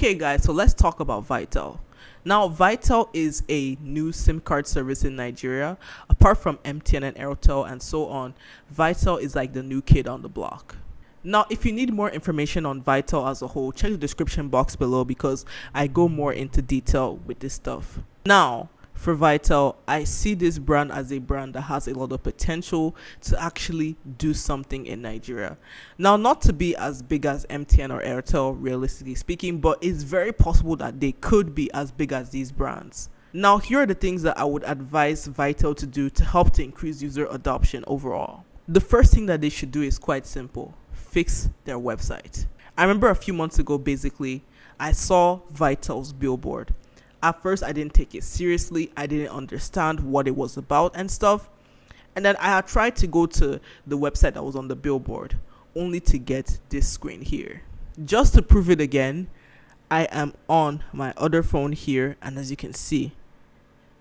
Okay guys, so let's talk about Vitel. Now, Vitel is a new SIM card service in Nigeria. Apart from MTN and Airtel and so on, Vitel is like the new kid on the block. Now, if you need more information on Vitel as a whole, check the description box below because I go more into detail with this stuff. Now, for Vitel, I see this brand as a brand that has a lot of potential to actually do something in Nigeria. Now, not to be as big as MTN or Airtel, realistically speaking, but it's very possible that they could be as big as these brands. Now, here are the things that I would advise Vitel to do to help to increase user adoption overall. The first thing that they should do is quite simple: fix their website. I remember a few months ago, basically, I saw Vitel's billboard. At first, I didn't take it seriously. I didn't understand what it was about and stuff. And then I had tried to go to the website that was on the billboard, only to get this screen here. Just to prove it again, I am on my other phone here, and as you can see,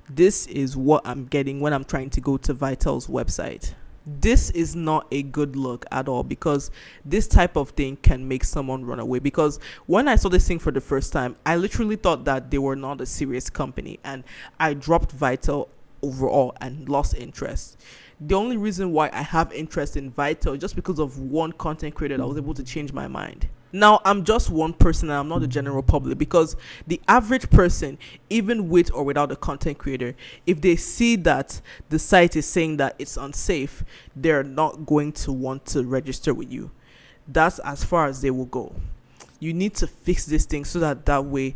this is what I'm getting when I'm trying to go to Vitel's website. This is not a good look at all, because this type of thing can make someone run away. Because when I saw this thing for the first time, I literally thought that they were not a serious company, and I dropped Vitel overall and lost interest. The only reason why I have interest in Vitel is just because of one content creator that was able to change my mind. Now, I'm just one person and I'm not the general public, because the average person, even with or without a content creator, if they see that the site is saying that it's unsafe, they're not going to want to register with you. That's as far as they will go. You need to fix this thing so that way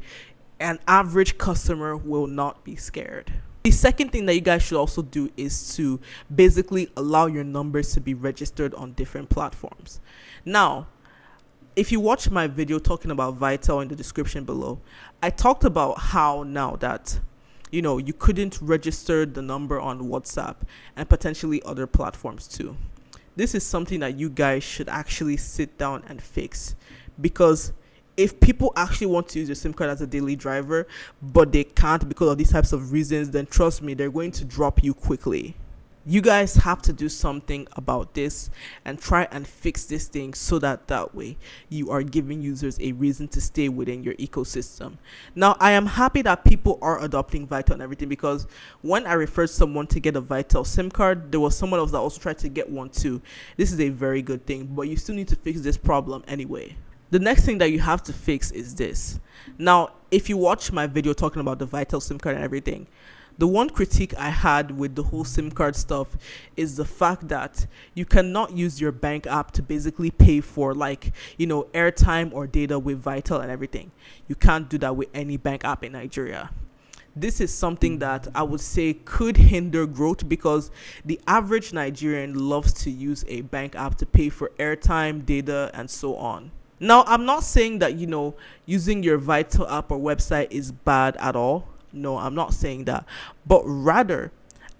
an average customer will not be scared. The second thing that you guys should also do is to basically allow your numbers to be registered on different platforms. Now, if you watch my video talking about Vitel in the description below, I talked about how now that, you couldn't register the number on WhatsApp and potentially other platforms too. This is something that you guys should actually sit down and fix, because if people actually want to use your SIM card as a daily driver, but they can't because of these types of reasons, then trust me, they're going to drop you quickly. You guys have to do something about this and try and fix this thing so that way you are giving users a reason to stay within your ecosystem. Now, I am happy that people are adopting Vitel and everything, because when I referred someone to get a Vitel SIM card, there was someone else that also tried to get one too. This is a very good thing, but you still need to fix this problem anyway. The next thing that you have to fix is this. Now, if you watch my video talking about the Vitel SIM card and everything, the one critique I had with the whole SIM card stuff is the fact that you cannot use your bank app to basically pay for airtime or data with Vitel and everything. You can't do that with any bank app in Nigeria. This is something that I would say could hinder growth, because the average Nigerian loves to use a bank app to pay for airtime, data, and so on. Now, I'm not saying that, using your Vitel app or website is bad at all. No, I'm not saying that. But rather,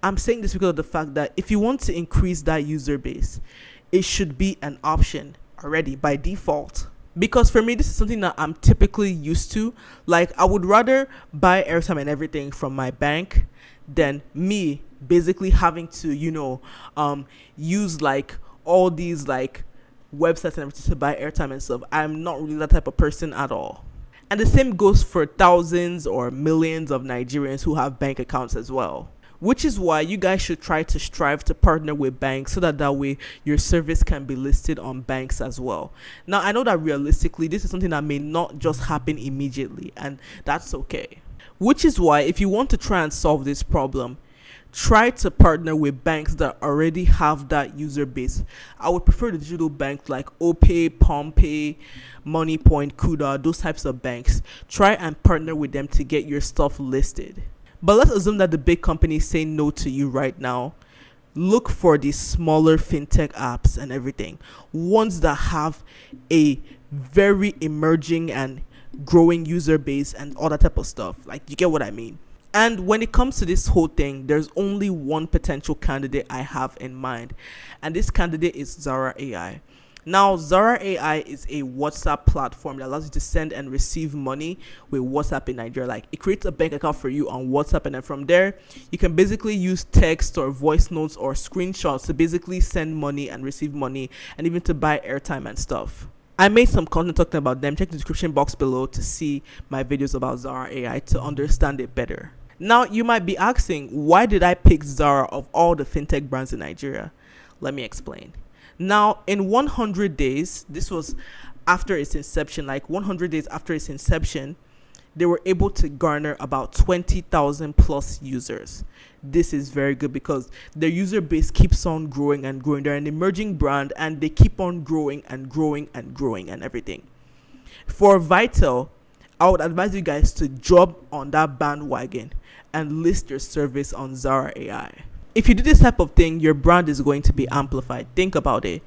I'm saying this because of the fact that if you want to increase that user base, it should be an option already by default. Because for me, this is something that I'm typically used to. Like, I would rather buy airtime and everything from my bank than me basically having to, use all these websites and everything to buy airtime and stuff. I'm not really that type of person at all. And the same goes for thousands or millions of Nigerians who have bank accounts as well. Which is why you guys should try to strive to partner with banks so that way your service can be listed on banks as well. Now, I know that realistically, this is something that may not just happen immediately, and that's okay. Which is why if you want to try and solve this problem, try to partner with banks that already have that user base. I would prefer the digital banks like OPay, PalmPay, MoneyPoint, Kuda, those types of banks. Try and partner with them to get your stuff listed. But let's assume that the big companies say no to you right now. Look for these smaller fintech apps and everything. Ones that have a very emerging and growing user base and all that type of stuff. You get what I mean? And when it comes to this whole thing, there's only one potential candidate I have in mind. And this candidate is Zara AI. Now, Zara AI is a WhatsApp platform that allows you to send and receive money with WhatsApp in Nigeria. It creates a bank account for you on WhatsApp, and then from there, you can basically use text or voice notes or screenshots to basically send money and receive money, and even to buy airtime and stuff. I made some content talking about them. Check the description box below to see my videos about Zara AI to understand it better. Now, you might be asking, why did I pick Zara of all the fintech brands in Nigeria? Let me explain. Now, in 100 days, this was after its inception, like 100 days after its inception, they were able to garner about 20,000 plus users. This is very good because their user base keeps on growing and growing. They're an emerging brand and they keep on growing and growing and growing and everything. For Vitel, I would advise you guys to jump on that bandwagon and list your service on Zara AI. If you do this type of thing, your brand is going to be amplified. Think about it.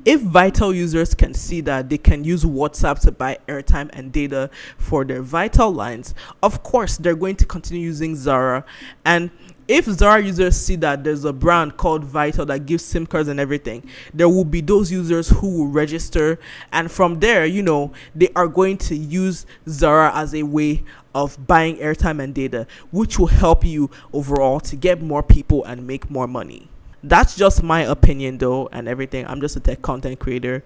If Vitel users can see that they can use WhatsApp to buy airtime and data for their Vitel lines, of course, they're going to continue using Zara. And if Zara users see that there's a brand called Vitel that gives SIM cards and everything, there will be those users who will register. And from there, they are going to use Zara as a way of buying airtime and data, which will help you overall to get more people and make more money. That's just my opinion though, and everything. I'm just a tech content creator,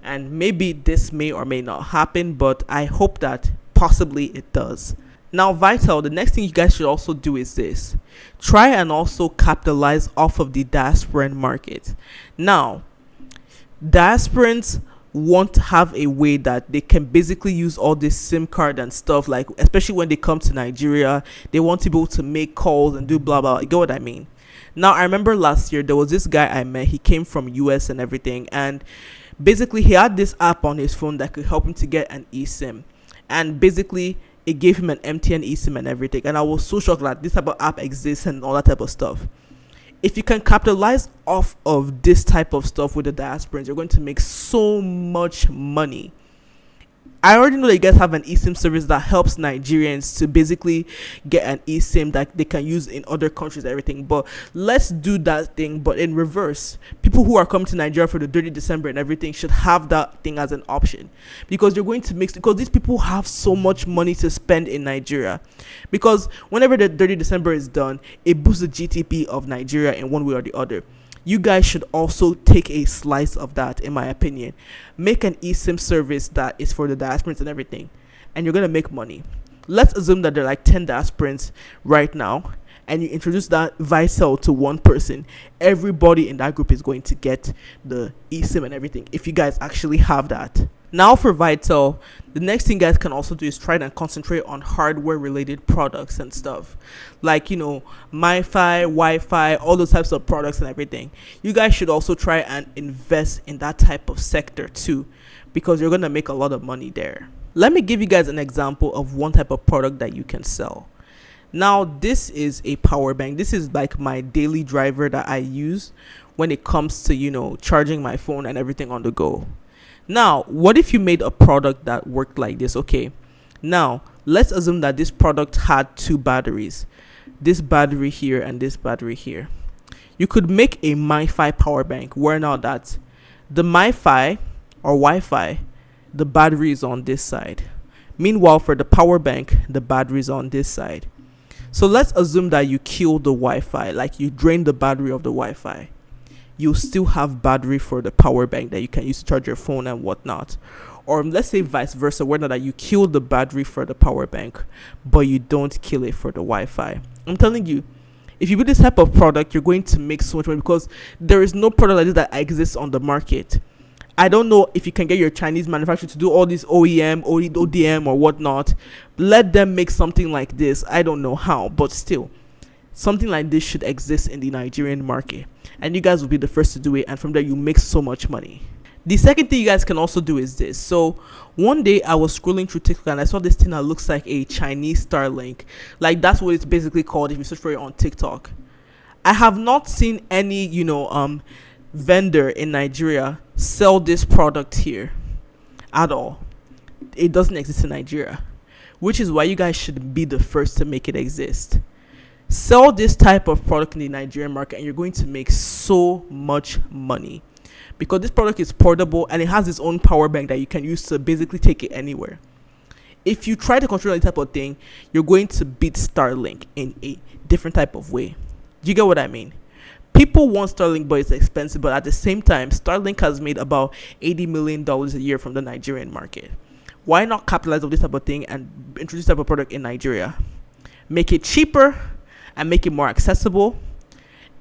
and maybe this may or may not happen, but I hope that possibly it does. Now, Vitel, the next thing you guys should also do is this. Try and also capitalize off of the diasporan market. Now, diasporans want to have a way that they can basically use all this SIM card and stuff, like especially when they come to Nigeria, they want to be able to make calls and do blah blah. You get what I mean? Now, I remember last year there was this guy I met. He came from US and everything, and basically he had this app on his phone that could help him to get an eSIM, and basically it gave him an MTN eSIM and everything. And I was so shocked that this type of app exists and all that type of stuff. If you can capitalize off of this type of stuff with the diasporans, you're going to make so much money. I already know that you guys have an eSIM service that helps Nigerians to basically get an eSIM that they can use in other countries and everything. But let's do that thing, but in reverse. People who are coming to Nigeria for the 30 December and everything should have that thing as an option. Because you're going to because these people have so much money to spend in Nigeria. Because whenever the 30 December is done, it boosts the GDP of Nigeria in one way or the other. You guys should also take a slice of that, in my opinion. Make an eSIM service that is for the diasporans and everything, and you're going to make money. Let's assume that there are like 10 diasporans right now, and you introduce that Vitel to one person. Everybody in that group is going to get the eSIM and everything, if you guys actually have that. Now for Vitel, the next thing you guys can also do is try and concentrate on hardware related products and stuff. Like, MiFi, Wi-Fi, all those types of products and everything. You guys should also try and invest in that type of sector too, because you're going to make a lot of money there. Let me give you guys an example of one type of product that you can sell. Now, this is a power bank. This is like my daily driver that I use when it comes to, charging my phone and everything on the go. Now, what if you made a product that worked like this? Okay, now let's assume that this product had two batteries, this battery here and this battery here. You could make a MiFi power bank where now that the MiFi or Wi-Fi, the battery is on this side. Meanwhile, for the power bank, the battery is on this side. So let's assume that you kill the Wi-Fi, like you drain the battery of the Wi-Fi. You still have battery for the power bank that you can use to charge your phone and whatnot. Or let's say vice versa, where that you kill the battery for the power bank, but you don't kill it for the Wi-Fi. I'm telling you, if you build this type of product, you're going to make so much money, because there is no product like this that exists on the market. I don't know if you can get your Chinese manufacturer to do all this OEM, ODM or whatnot. Let them make something like this. I don't know how, but still, something like this should exist in the Nigerian market, and you guys will be the first to do it, and from there you make so much money. The second thing you guys can also do is this. So one day I was scrolling through TikTok and I saw this thing that looks like a Chinese Starlink. Like, that's what it's basically called if you search for it on TikTok. I have not seen any vendor in Nigeria sell this product here at all. It doesn't exist in Nigeria, which is why you guys should be the first to make it exist. Sell this type of product in the Nigerian market and you're going to make so much money, because this product is portable and it has its own power bank that you can use to basically take it anywhere. If you try to control that type of thing, you're going to beat Starlink in a different type of way. Do you get what I mean? People want Starlink, but it's expensive. But at the same time, Starlink has made about $80 million a year from the Nigerian market. Why not capitalize on this type of thing and introduce this type of product in Nigeria? Make it cheaper and make it more accessible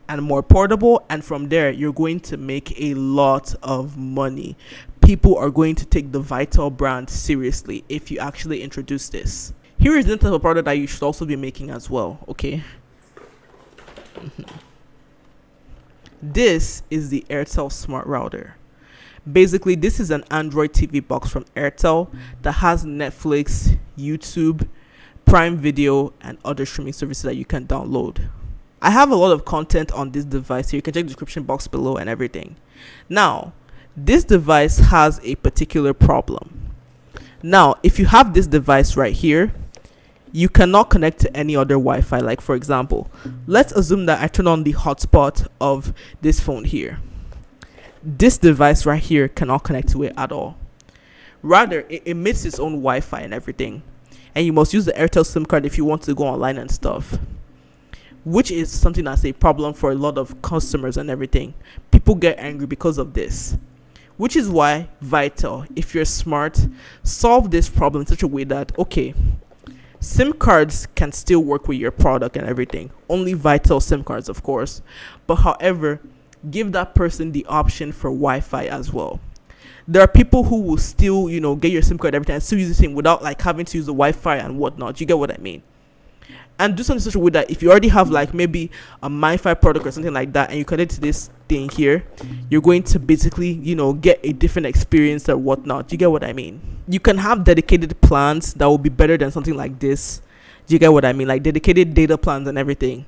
and more portable, and from there you're going to make a lot of money. People are going to take the Vitel brand seriously if you actually introduce this. Here is the type of product that you should also be making as well. Okay. This is the Airtel Smart Router. Basically, this is an Android TV box from Airtel that has Netflix, YouTube, Prime Video, and other streaming services that you can download. I have a lot of content on this device, so you can check the description box below and everything. Now, this device has a particular problem. Now, if you have this device right here, you cannot connect to any other Wi-Fi. Like, for example, let's assume that I turn on the hotspot of this phone here. This device right here cannot connect to it at all. Rather, it emits its own Wi-Fi and everything. And you must use the Airtel SIM card if you want to go online and stuff, which is something that's a problem for a lot of customers and everything. People get angry because of this, which is why Vitel, if you're smart, solve this problem in such a way that, okay, SIM cards can still work with your product and everything. Only Vitel SIM cards, of course. But however, give that person the option for Wi-Fi as well. There are people who will still, get your SIM card every time and still use the same without like having to use the Wi-Fi and whatnot. You get what I mean? And do something in such a way that if you already have like maybe a MiFi product or something like that and you connect to this thing here, you're going to basically, get a different experience or whatnot. You get what I mean? You can have dedicated plans that will be better than something like this. Do you get what I mean? Like dedicated data plans and everything.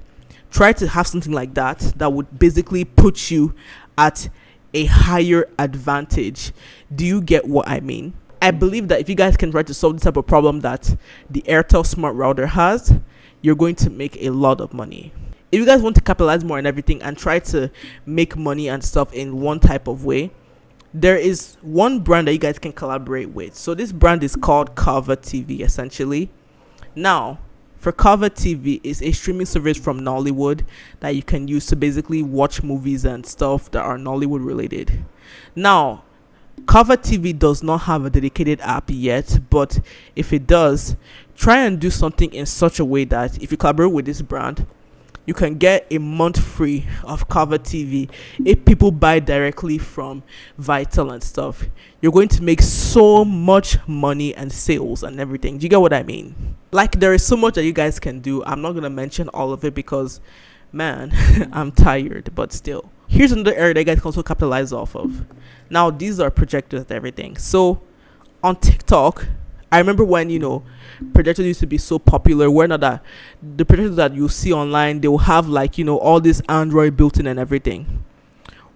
Try to have something like that would basically put you at a higher advantage. Do you get what I mean? I believe that if you guys can try to solve this type of problem that the Airtel Smart Router has, you're going to make a lot of money. If you guys want to capitalize more on everything and try to make money and stuff in one type of way, there is one brand that you guys can collaborate with. So this brand is called Cover TV, essentially. Now, for Cover TV, is a streaming service from Nollywood that you can use to basically watch movies and stuff that are Nollywood related. Now, Cover TV does not have a dedicated app yet, but if it does, try and do something in such a way that if you collaborate with this brand, you can get a month free of Cover TV if people buy directly from Vitel and stuff. You're going to make so much money and sales and everything. Do you get what I mean? Like, there is so much that you guys can do. I'm not going to mention all of it because, man, I'm tired, but still. Here's another area that you guys can also capitalize off of. Now, these are projectors and everything. So, on TikTok, I remember when, projectors used to be so popular, where now that the projectors that you see online, they will have like, all this Android built in and everything.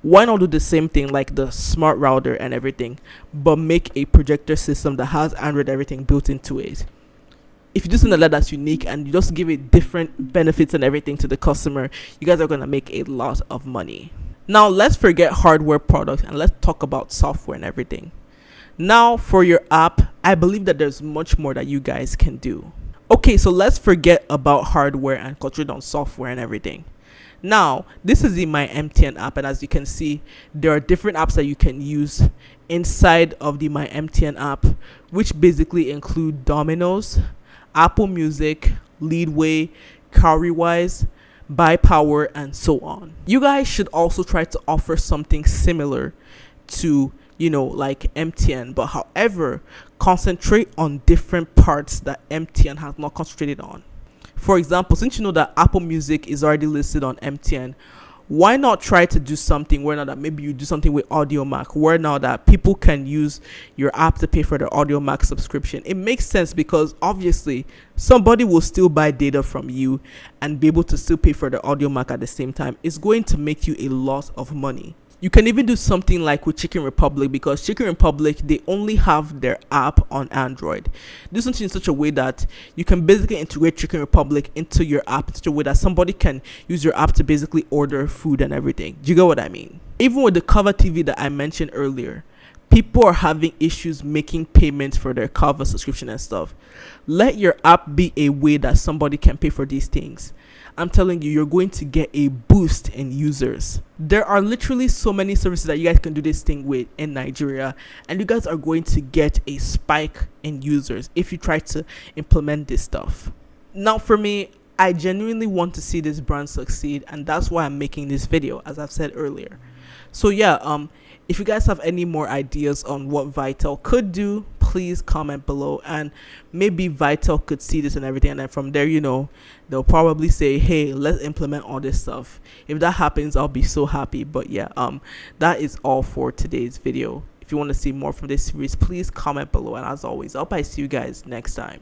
Why not do the same thing like the smart router and everything, but make a projector system that has Android everything built into it? If you do something like that that's unique and you just give it different benefits and everything to the customer, you guys are going to make a lot of money. Now, let's forget hardware products and let's talk about software and everything. Now, for your app, I believe that there's much more that you guys can do. Okay, so let's forget about hardware and concentrate on software and everything. Now, this is the My MTN app, and as you can see, there are different apps that you can use inside of the My MTN app, which basically include Domino's, Apple Music, Leadway, Cowrywise, Buy Power, and so on. You guys should also try to offer something similar to like MTN, but however, concentrate on different parts that MTN has not concentrated on. For example, since you know that Apple Music is already listed on MTN, why not try to do something where now that maybe you do something with AudioMac, where now that people can use your app to pay for their AudioMac subscription? It makes sense because obviously somebody will still buy data from you and be able to still pay for the AudioMac at the same time. It's going to make you a lot of money. You can even do something like with Chicken Republic, because Chicken Republic, they only have their app on Android. Do something in such a way that you can basically integrate Chicken Republic into your app in such a way that somebody can use your app to basically order food and everything. Do you get what I mean? Even with the Cover TV that I mentioned earlier, People are having issues making payments for their Canva subscription and stuff. Let your app be a way that somebody can pay for these things. I'm telling you, you're going to get a boost in users. There are literally so many services that you guys can do this thing with in Nigeria, and you guys are going to get a spike in users if you try to implement this stuff. Now, for me, I genuinely want to see this brand succeed, and that's why I'm making this video, as I've said earlier. So yeah, if you guys have any more ideas on what Vitel could do, please comment below, and maybe Vitel could see this and everything, and then from there, they'll probably say, hey, let's implement all this stuff. If that happens, I'll be so happy. But yeah, that is all for today's video. If you want to see more from this series, please comment below, and as always, I hope I see you guys next time.